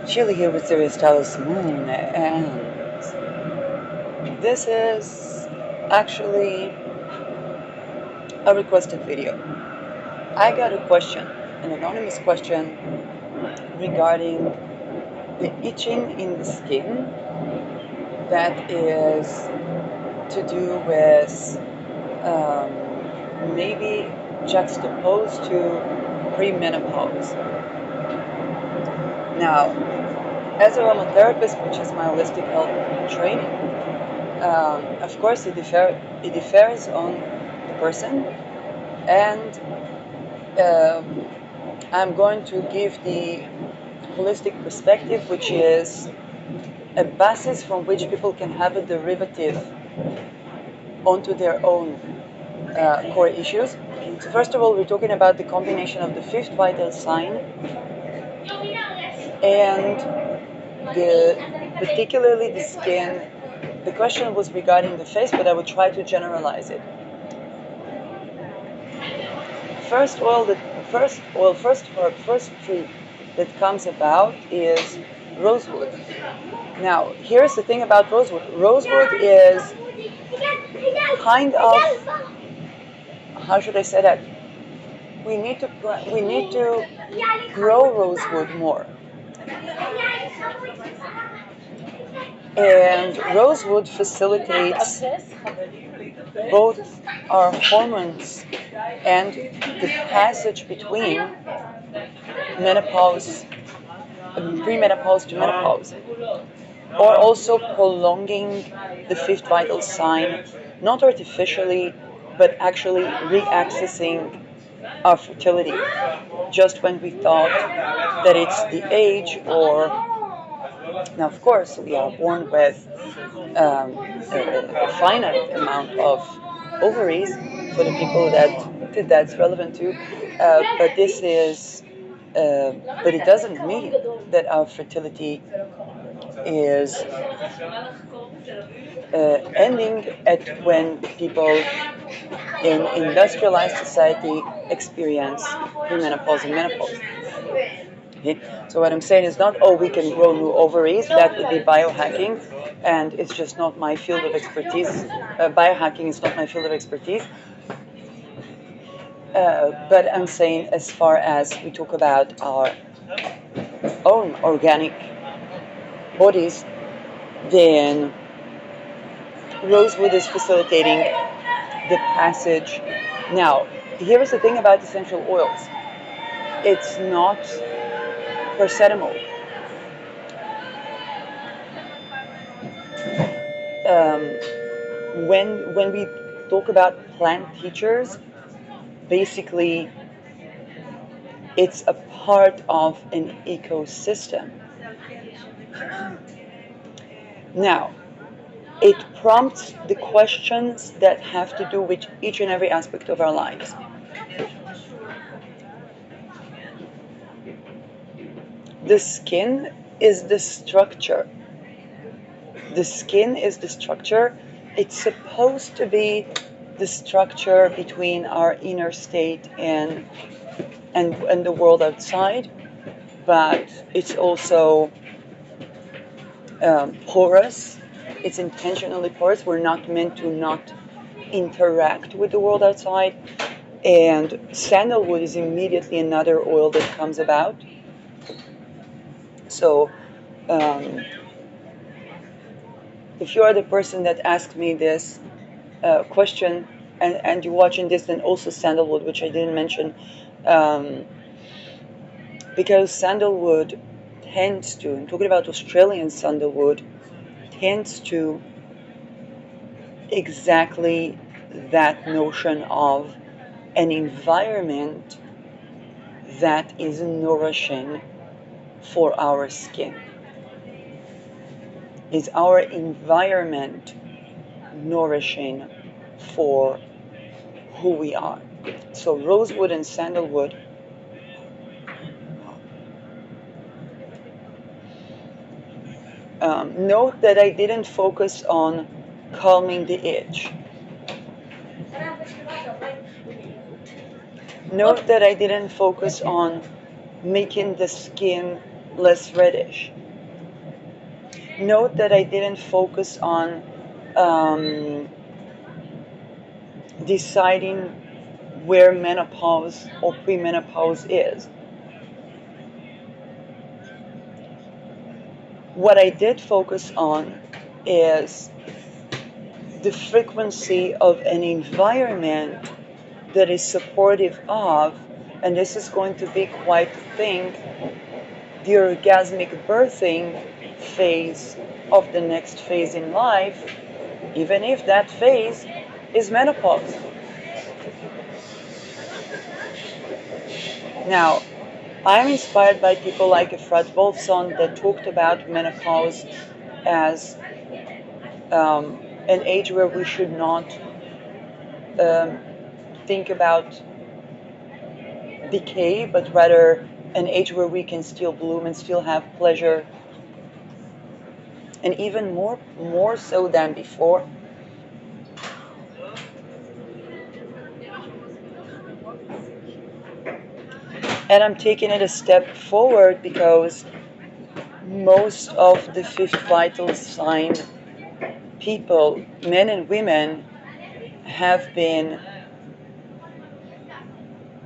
Chile here with Serious Talos Moon, and this is actually a requested video. I got a question, an anonymous question regarding the itching in the skin that is to do with maybe juxtaposed to pre-menopause. Now, as a aromatherapist, which is my holistic health training, of course, it differs on the person, and I'm going to give the holistic perspective, which is a basis from which people can have a derivative onto their own core issues. So first of all, we're talking about the combination of the fifth vital sign and particularly the skin. The question was regarding the face, but I would try to generalize it. First oil, first tree that comes about is rosewood. Now, here's the thing about rosewood. Rosewood is kind of, how should I say that? We need to grow rosewood more. And rosewood facilitates both our hormones and the passage between menopause, pre-menopause to menopause, or also prolonging the fifth vital sign, not artificially, but actually reaccessing our fertility, just when we thought that it's the age. Or now, of course, we are born with a finite amount of ovaries for the people that's relevant to, but this is, but it doesn't mean that our fertility is ending at when people in industrialized society experience premenopause and menopause. Okay? So what I'm saying is not, oh, we can grow new ovaries. That would be biohacking, and it's just not my field of expertise. Biohacking is not my field of expertise. But I'm saying, as far as we talk about our own organic bodies, then rosewood is facilitating the passage. Now, here's the thing about essential oils. It's not paracetamol. When we talk about plant teachers, basically it's a part of an ecosystem. Now, it prompts the questions that have to do with each and every aspect of our lives. The skin is the structure. The skin is the structure. It's supposed to be the structure between our inner state and the world outside, but it's also porous. It's intentionally porous. We're not meant to not interact with the world outside. And sandalwood is immediately another oil that comes about. So if you are the person that asked me this question, and you're watching this, then also sandalwood, which I didn't mention, because sandalwood tends to, I'm talking about Australian sandalwood, tends to exactly that notion of an environment that is nourishing for our skin. Is our environment nourishing for who we are? So rosewood and sandalwood note that I didn't focus on calming the itch. Note that I didn't focus on making the skin less reddish. Note that I didn't focus on deciding where menopause or premenopause is. What I did focus on is the frequency of an environment that is supportive of, and this is going to be quite a thing, the orgasmic birthing phase of the next phase in life, even if that phase is menopause. Now, I'm inspired by people like Efrat Wolfson that talked about menopause as an age where we should not um, think about decay, but rather an age where we can still bloom and still have pleasure, and even more so than before. And I'm taking it a step forward because most of the fifth vital sign people, men and women, have been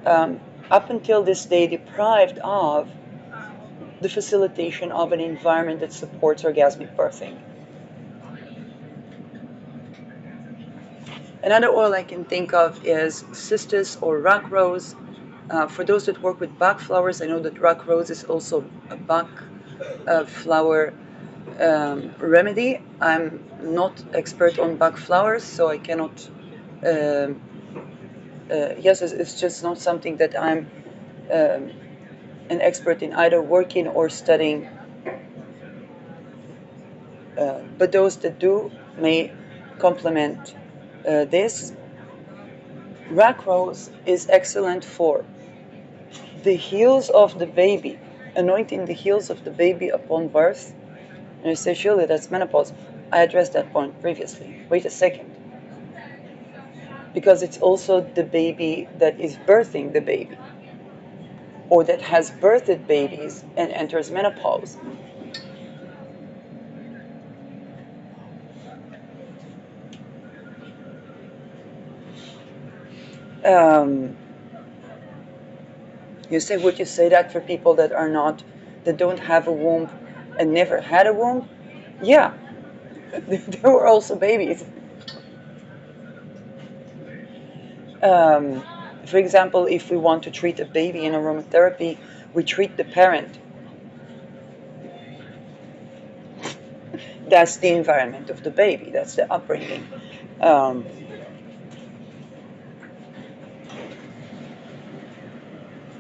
um, up until this day deprived of the facilitation of an environment that supports orgasmic birthing. Another oil I can think of is cistus or rock rose. For those that work with Bach flowers, I know that rock rose is also a Bach flower remedy. I'm not expert on Bach flowers, so I cannot. Yes, it's just not something that I'm um, an expert in either working or studying. But those that do may complement this. Rock rose is excellent for the heels of the baby, anointing the heels of the baby upon birth. And you say, surely that's menopause. I addressed that point previously. Wait a second. Because it's also the baby that is birthing the baby, or that has birthed babies and enters menopause. Um, you say, would you say that for people that are not, that don't have a womb and never had a womb? Yeah, they were also babies. Um, for example, if we want to treat a baby in aromatherapy, we treat the parent. That's the environment of the baby, that's the upbringing. Um,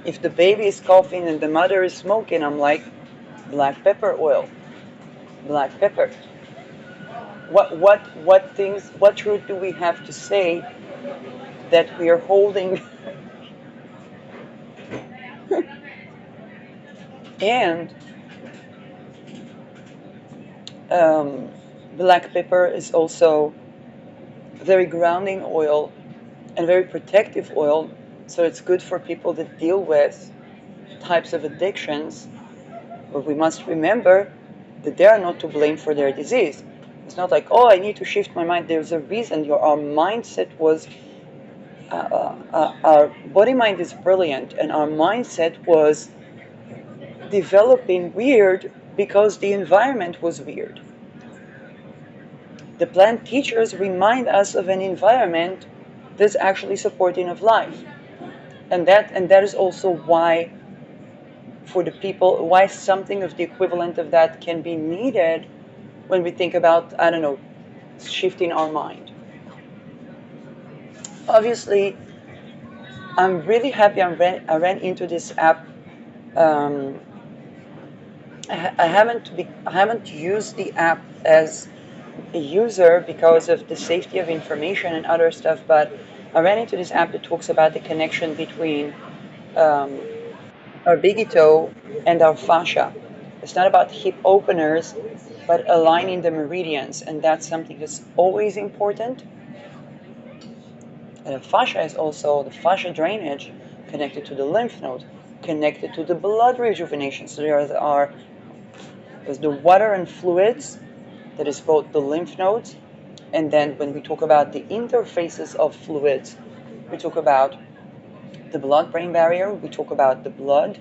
if the baby is coughing and the mother is smoking, I'm like, black pepper oil, black pepper. What truth do we have to say that we are holding? And um, black pepper is also very grounding oil and very protective oil, so it's good for people that deal with types of addictions. But we must remember that they are not to blame for their disease. It's not like, oh, I need to shift my mind. There's a reason. Our mindset was, our body mind is brilliant, and our mindset was developing weird because the environment was weird. The plant teachers remind us of an environment that's actually supporting of life. And that is also why, for the people, why something of the equivalent of that can be needed when we think about, I don't know, shifting our mind. Obviously, I'm really happy I ran into this app. Um, I haven't used the app as a user because of the safety of information and other stuff, but I ran into this app that talks about the connection between um, our biggie toe and our fascia. It's not about hip openers, but aligning the meridians, and that's something that's always important. And the fascia is also the fascia drainage connected to the lymph node. connected to the blood rejuvenation. So there's the water and fluids, that is both the lymph nodes, and then when we talk about the interfaces of fluids, we talk about the blood-brain barrier, we talk about the blood,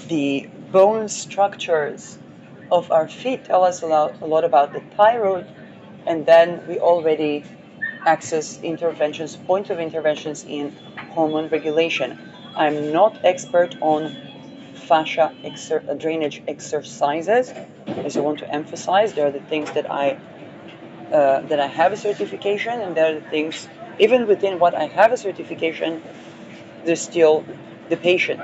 the bone structures of our feet tell us a lot about the thyroid, and then we already access interventions, points of interventions in hormone regulation. I'm not expert on fascia drainage exercises, as I want to emphasize. There are the things that I have a certification, and there are the things, even within what I have a certification, there's still the patient.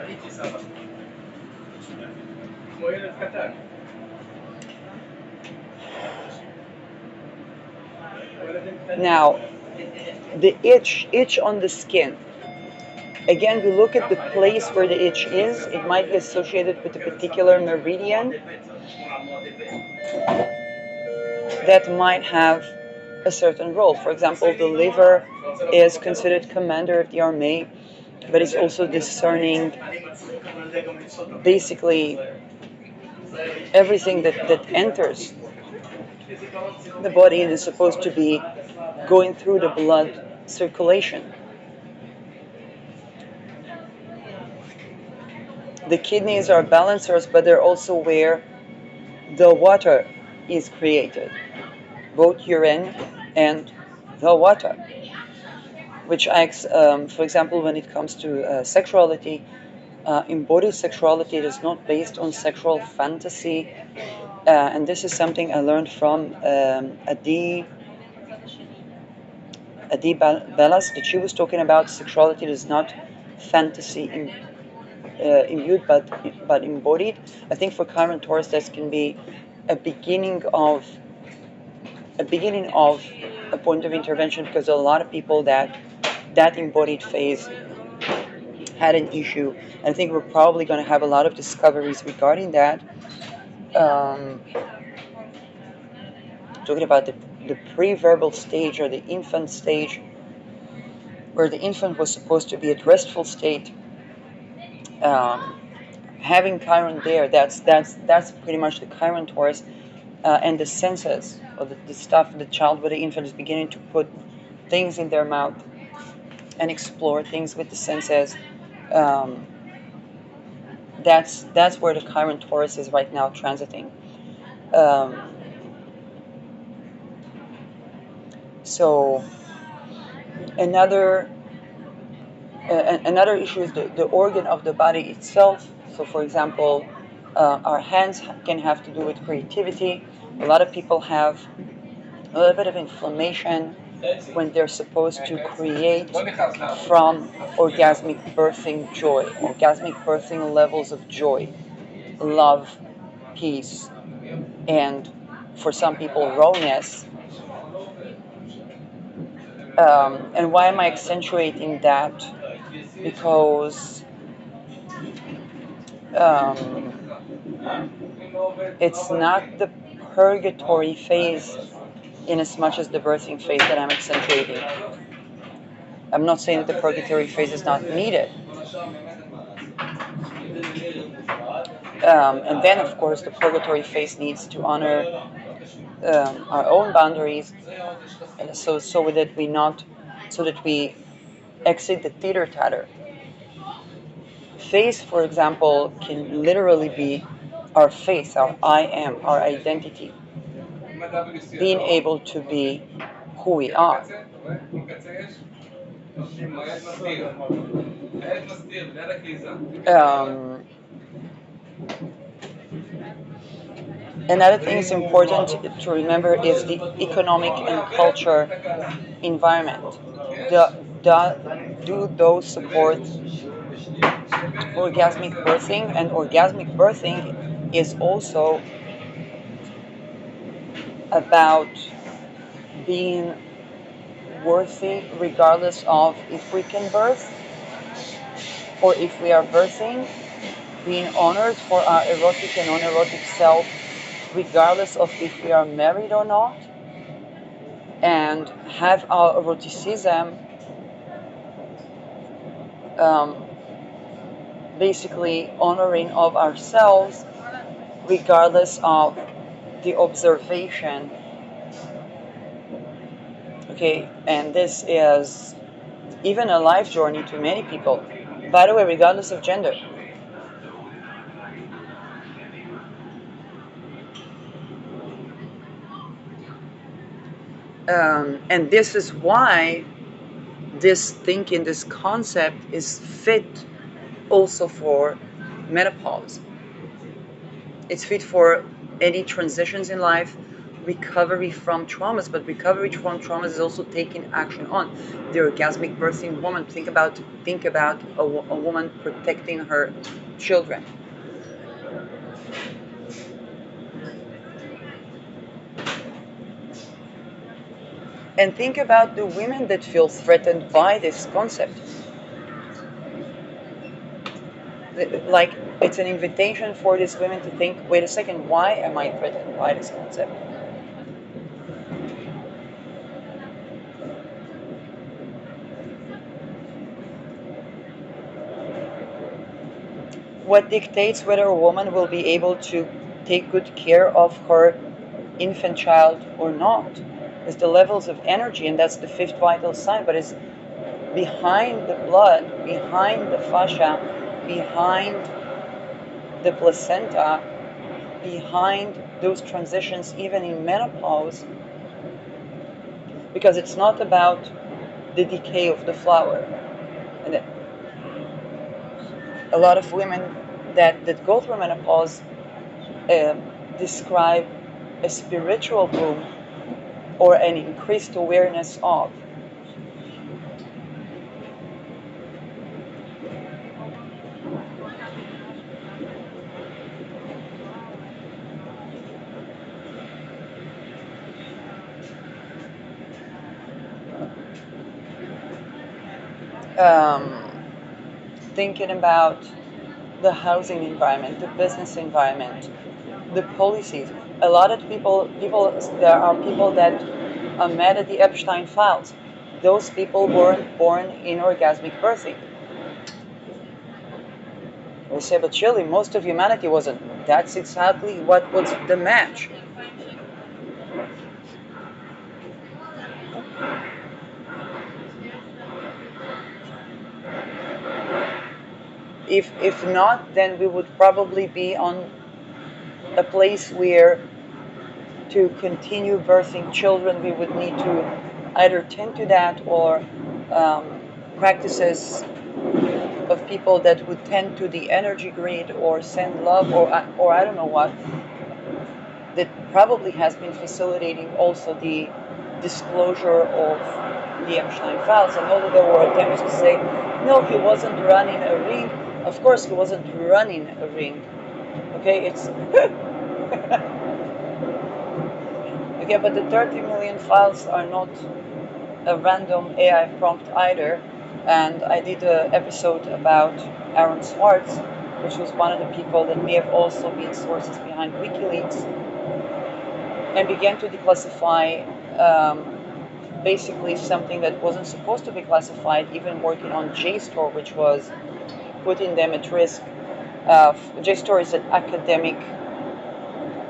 Now, the itch on the skin. Again, we look at the place where the itch is. It might be associated with a particular meridian that might have a certain role. For example, the liver is considered commander of the army, but it's also discerning basically everything that enters the body and is supposed to be going through the blood circulation. The kidneys are balancers, but they're also where the water is created, both urine and the water. Which acts, for example, when it comes to sexuality, embodied sexuality is not based on sexual fantasy, and this is something I learned from Adi Bellas, that she was talking about. Sexuality is not fantasy imbued, but embodied. I think for Chiron Taurus, this can be a beginning of a point of intervention, because a lot of people that embodied phase had an issue. And I think we're probably going to have a lot of discoveries regarding that. Talking about the pre-verbal stage, or the infant stage, where the infant was supposed to be at restful state. Having Chiron there, that's pretty much the Chiron Taurus, and the senses, or the stuff the child with the infant is beginning to put things in their mouth and explore things with the senses. That's where the Chiron Taurus is right now transiting. So another issue is the organ of the body itself. So, for example, our hands can have to do with creativity. A lot of people have a little bit of inflammation when they're supposed to create from orgasmic birthing joy, orgasmic birthing levels of joy, love, peace, and for some people, rawness. And why am I accentuating that? Because it's not the purgatory phase in as much as the birthing phase that I'm accentuating. I'm not saying that the purgatory phase is not needed. And then, of course, the purgatory phase needs to honor our own boundaries, so that we exit the teeter-totter. Face, for example, can literally be our face, our I am, our identity, being able to be who we are. Another thing is important to remember is the economic and culture environment. Do those support orgasmic birthing? And orgasmic birthing is also about being worthy regardless of if we can birth or if we are birthing, being honored for our erotic and non-erotic self regardless of if we are married or not. and have our eroticism um, basically honoring of ourselves regardless of the observation. Okay, and this is even a life journey to many people, by the way, regardless of gender. And this is why this thinking, this concept is fit also for menopause. It's fit for any transitions in life, recovery from traumas, but recovery from traumas is also taking action on the orgasmic birthing woman. Think about a woman protecting her children. And think about the women that feel threatened by this concept. Like, it's an invitation for these women to think, wait a second, why am I threatened by this concept? What dictates whether a woman will be able to take good care of her infant child or not is the levels of energy, and that's the fifth vital sign, but it's behind the blood, behind the fascia, behind the placenta, behind those transitions, even in menopause, because it's not about the decay of the flower. And a lot of women that go through menopause uh, describe a spiritual boom or an increased awareness of. Um, Thinking about the housing environment, the business environment, the policies. A lot of there are people that are mad at the Epstein files. Those people weren't born in orgasmic birthing. We say, but surely most of humanity wasn't. That's exactly what was the match. If not, then we would probably be on a place where to continue birthing children, we would need to either tend to that or practices of people that would tend to the energy grid or send love or I don't know what, that probably has been facilitating also the disclosure of the Epstein files. And although there were attempts to say, no, he wasn't running a ring, of course he wasn't running a ring. Okay, it's okay, but the 30 million files are not a random AI prompt either. And I did an episode about Aaron Swartz, which was one of the people that may have also been sources behind WikiLeaks, and began to declassify basically something that wasn't supposed to be classified, even working on JSTOR, which was putting them at risk. JSTOR is an academic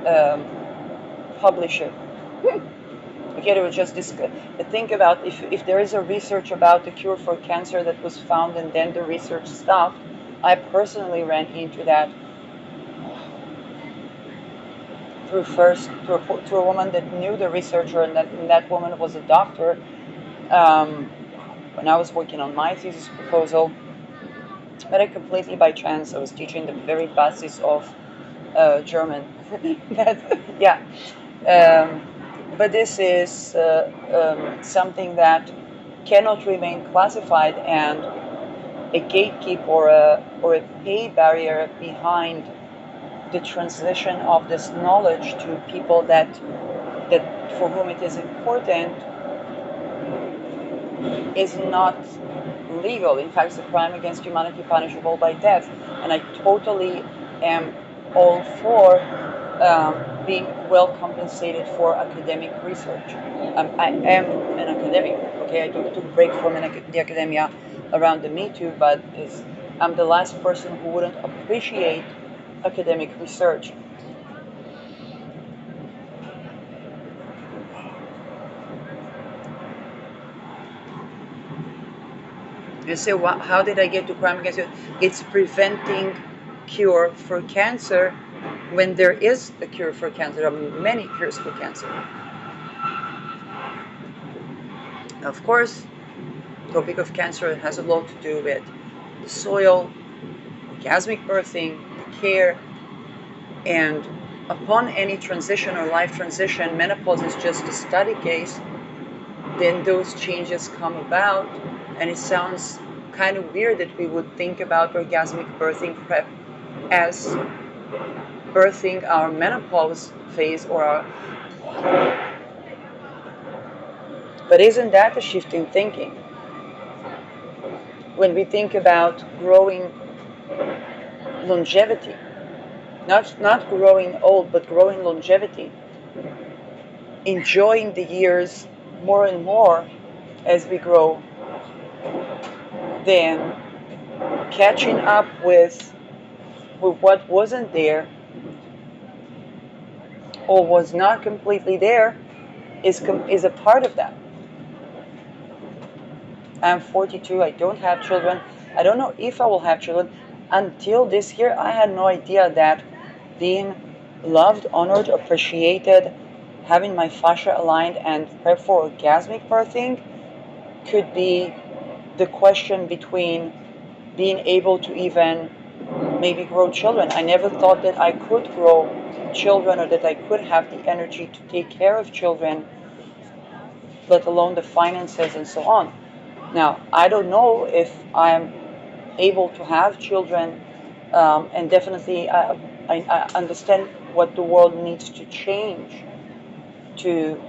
um, publisher. Okay, there was just this. Think about if there is a research about the cure for cancer that was found and then the research stopped. I personally ran into that through a woman that knew the researcher, and that woman was a doctor. When I was working on my thesis proposal, but I completely by chance I was teaching the very basis of German. Yeah. But this is something that cannot remain classified, and a gatekeep or a pay barrier behind the transition of this knowledge to people that for whom it is important is not legal. In fact, it's a crime against humanity punishable by death. And I totally am all for being well compensated for academic research. I am an academic, okay? I took a break from the academia around the Me Too, but I'm the last person who wouldn't appreciate academic research. You say, how did I get to crime against you? It's preventing cure for cancer when there is a cure for cancer. There are many cures for cancer. Of course, the topic of cancer has a lot to do with the soil, orgasmic birthing, the care, and upon any transition or life transition, menopause is just a study case, then those changes come about, and it sounds kind of weird that we would think about orgasmic birthing prep as birthing our menopause phase or our. But isn't that a shift in thinking? When we think about growing longevity, not growing old, but growing longevity, enjoying the years more and more as we grow, then catching up with what wasn't there or was not completely there is a part of that. I'm 42. I don't have children. I don't know if I will have children. Until this year, I had no idea that being loved, honored, appreciated, having my fascia aligned, and prepared for orgasmic birthing could be the question between being able to even maybe grow children. I never thought that I could grow children or that I could have the energy to take care of children, let alone the finances and so on. Now, I don't know if I'm able to have children, and definitely I understand what the world needs to change to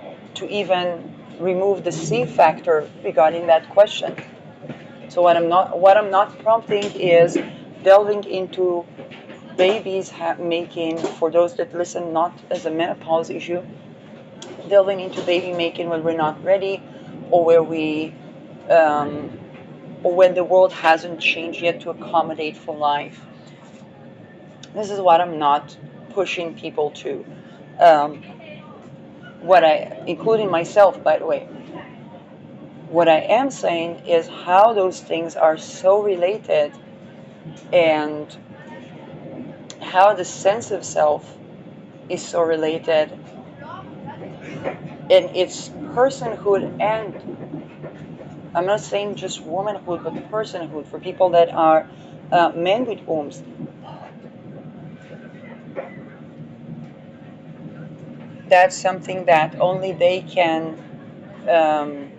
even remove the C factor regarding that question. So what I'm not prompting is delving into babies making, for those that listen, not as a menopause issue, delving into baby making when we're not ready, or where we um, or when the world hasn't changed yet to accommodate for life. This is what I'm not pushing people to. Um, including myself, by the way, what I am saying is how those things are so related, and how the sense of self is so related in its personhood, and I'm not saying just womanhood, but personhood for people that are men with wombs. That's something that only they can um,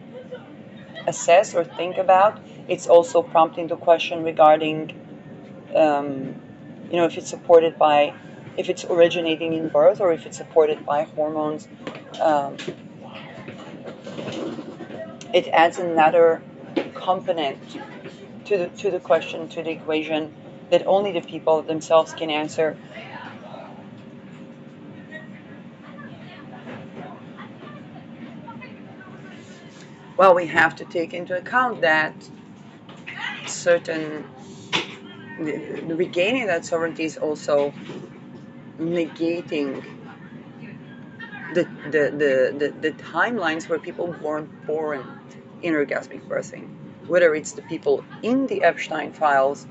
assess or think about. It's also prompting the question regarding, um, if it's supported by, if it's originating in birth or if it's supported by hormones. Um, it adds another component to the question, to the equation, that only the people themselves can answer. Well, we have to take into account that certain the regaining that sovereignty is also negating the timelines where people weren't born in orgasmic birthing, whether it's the people in the Epstein files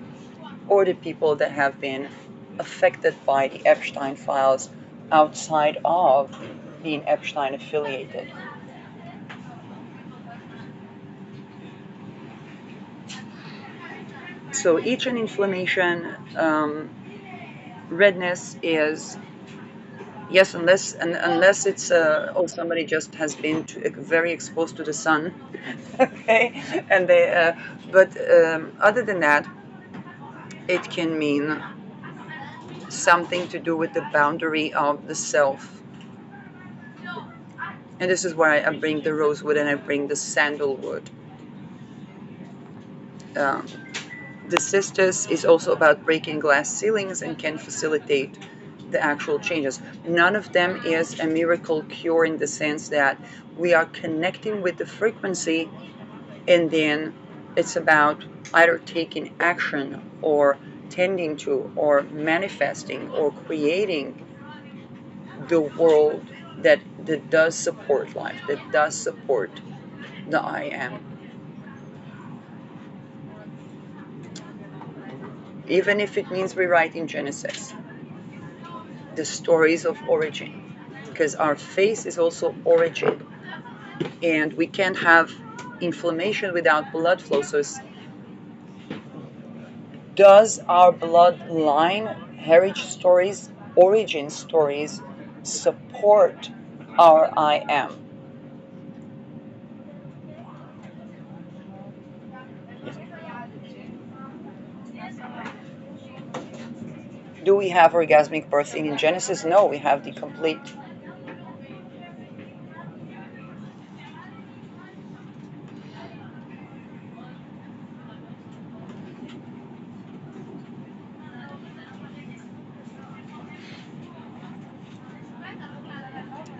or the people that have been affected by the Epstein files outside of being Epstein affiliated. So itch and inflammation, redness is, yes, unless it's somebody just has been very exposed to the sun, okay, and they but other than that, it can mean something to do with the boundary of the self. And this is why I bring the rosewood and I bring the sandalwood. The cistus is also about breaking glass ceilings and can facilitate the actual changes. None of them is a miracle cure in the sense that we are connecting with the frequency and then it's about either taking action or tending to or manifesting or creating the world that does support life, that does support the I am. Even if it means rewriting Genesis, the stories of origin, because our face is also origin, and we can't have inflammation without blood flow. So, does our bloodline, heritage stories, origin stories support our I am? Do we have orgasmic birthing in Genesis? No, we have the complete.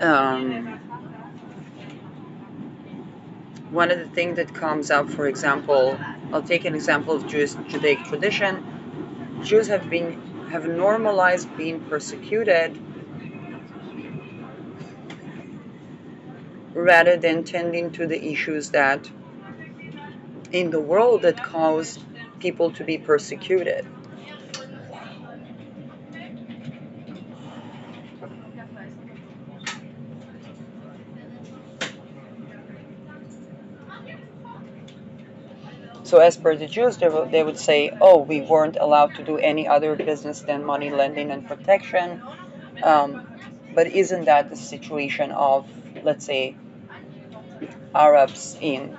Um, One of the things that comes up, for example, I'll take an example of Judaic tradition. Jews have normalized being persecuted rather than tending to the issues that in the world that cause people to be persecuted. So as per the Jews, they would say, oh, we weren't allowed to do any other business than money lending and protection. Um, but isn't that the situation of, let's say, Arabs in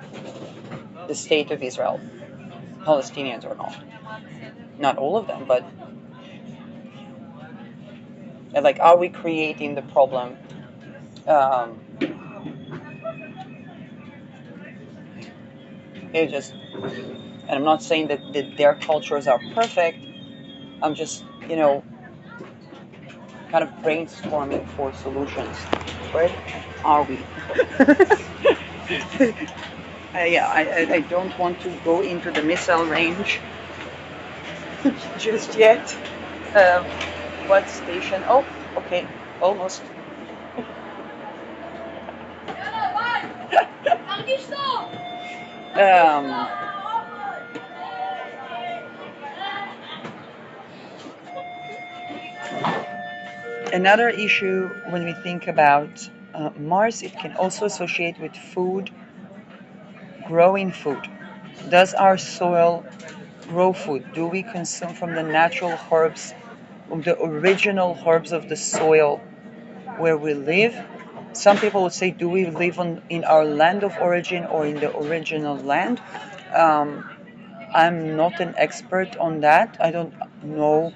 the state of Israel, Palestinians or not? Not all of them, but like, are we creating the problem? Um, it just, and I'm not saying that their cultures are perfect. I'm just, kind of brainstorming for solutions. Where are we? Yeah, I don't want to go into the missile range just yet. Um, what station? Oh, okay, almost. um, Another issue when we think about Mars, it can also associate with food, growing food. Does our soil grow food? Do we consume from the natural herbs, from the original herbs of the soil where we live? Some people would say, do we live in our land of origin or in the original land? Um, I'm not an expert on that. I don't know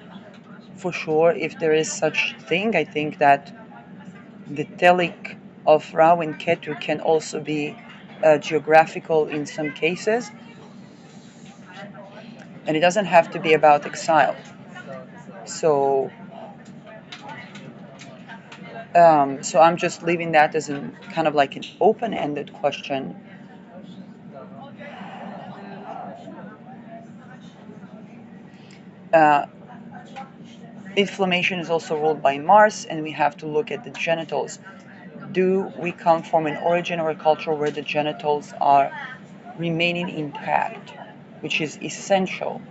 for sure if there is such thing. I think that the telic of Ra and Ketu can also be geographical in some cases, and it doesn't have to be about exile. So, so I'm just leaving that as an kind of like an open-ended question. Uh, Inflammation is also ruled by Mars, and we have to look at the genitals. Do we come from an origin or a culture where the genitals are remaining intact, which is essential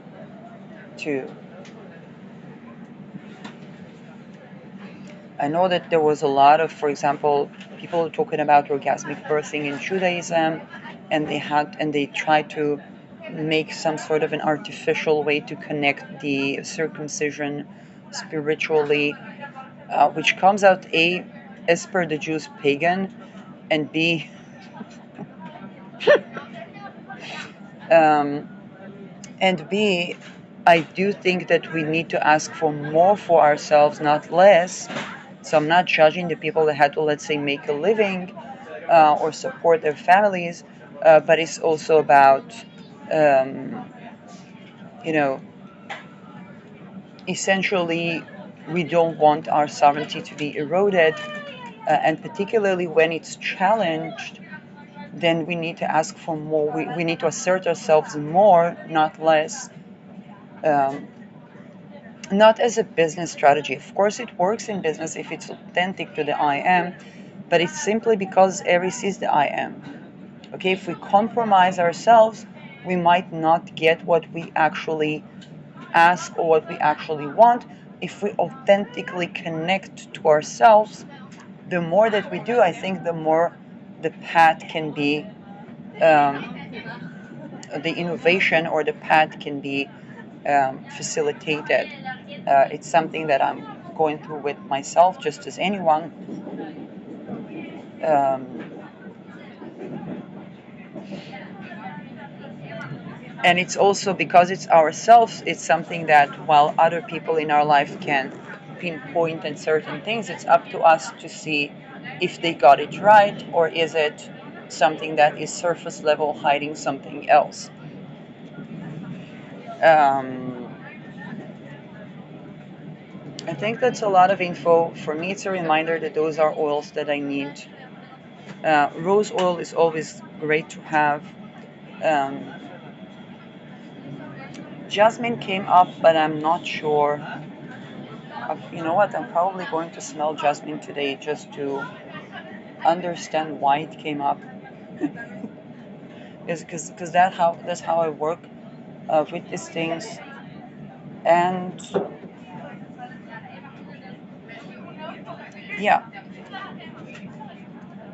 to. I know that there was a lot of, for example, people talking about orgasmic birthing in Judaism, and they tried to make some sort of an artificial way to connect the circumcision spiritually, which comes out A, as per the Jews, pagan, and B, um, I do think that we need to ask for more for ourselves, not less. So I'm not judging the people that had to, let's say, make a living or support their families, but it's also about, um, you know, essentially we don't want our sovereignty to be eroded, and particularly when it's challenged, then we need to ask for more. We need to assert ourselves more, not less. Um, Not as a business strategy. Of course, it works in business if it's authentic to the I am, but it's simply because Aries is the I am. Okay, if we compromise ourselves, we might not get what we actually ask or what we actually want. If we authentically connect to ourselves, the more that we do, I think the more the path can be, the innovation or the path can be facilitated. It's something that I'm going through with myself, just as anyone. Um, and it's also because it's ourselves, it's something that while other people in our life can pinpoint at certain things, it's up to us to see if they got it right or is it something that is surface level hiding something else. Um, I think that's a lot of info. For me, it's a reminder that those are oils that I need. Rose oil is always great to have. Um, Jasmine came up, but I'm not sure. You know what? I'm probably going to smell jasmine today just to understand why it came up. Is because that's how I work with these things. And yeah,